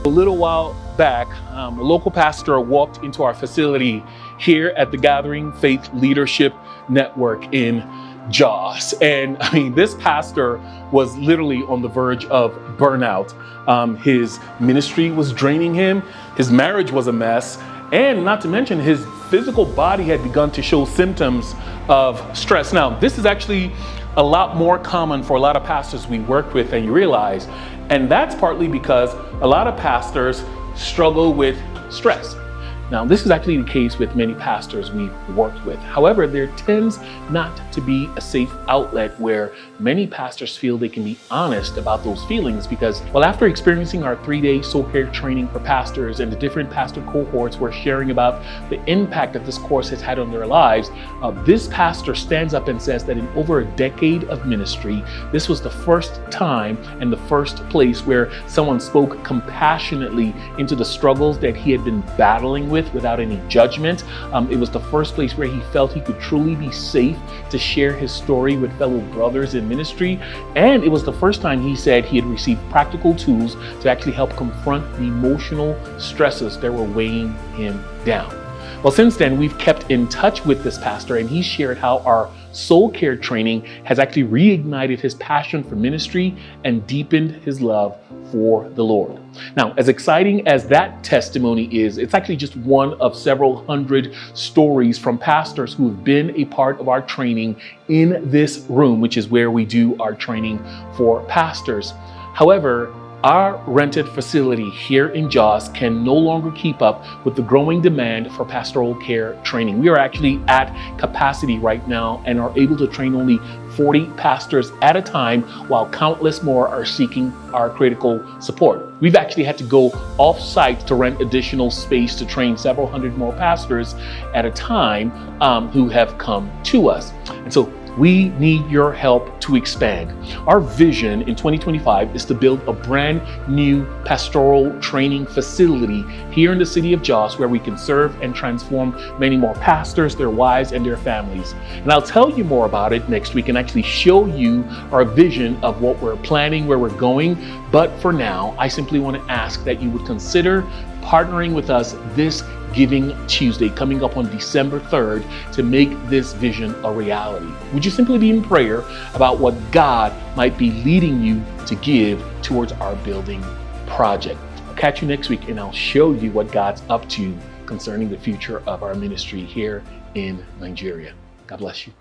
A little while back, a local pastor walked into our facility here at the Gathering Faith Leadership Network in Jos. And I mean, this pastor was literally on the verge of burnout. His ministry was draining him. His marriage was a mess. And not to mention, his physical body had begun to show symptoms of stress. Now, this is actually a lot more common for a lot of pastors we work with than you realize. And that's partly because a lot of pastors struggle with stress. Now, this is actually the case with many pastors we've worked with. However, there tends not to be a safe outlet where many pastors feel they can be honest about those feelings because, well, after experiencing our 3-day soul care training for pastors and the different pastor cohorts were sharing about the impact that this course has had on their lives, this pastor stands up and says that in over a decade of ministry, this was the first time and the first place where someone spoke compassionately into the struggles that he had been battling with without any judgment. It was the first place where he felt he could truly be safe to share his story with fellow brothers in ministry. And it was the first time he said he had received practical tools to actually help confront the emotional stresses that were weighing him down. Well, since then, we've kept in touch with this pastor, and he shared how our soul care training has actually reignited his passion for ministry and deepened his love for the Lord. Now, as exciting as that testimony is, it's actually just one of several hundred stories from pastors who have been a part of our training in this room, which is where we do our training for pastors. However, our rented facility here in Jos can no longer keep up with the growing demand for pastoral care training. We are actually at capacity right now and are able to train only 40 pastors at a time, while countless more are seeking our critical support. We've actually had to go off-site to rent additional space to train several hundred more pastors at a time who have come to us. And so we need your help to expand. Our vision in 2025 is to build a brand new pastoral training facility here in the city of Jos where we can serve and transform many more pastors, their wives, and their families. And I'll tell you more about it next week and actually show you our vision of what we're planning, where we're going. But for now, I simply want to ask that you would consider partnering with us this Giving Tuesday coming up on December 3rd to make this vision a reality. Would you simply be in prayer about what God might be leading you to give towards our building project? I'll catch you next week and I'll show you what God's up to concerning the future of our ministry here in Nigeria. God bless you.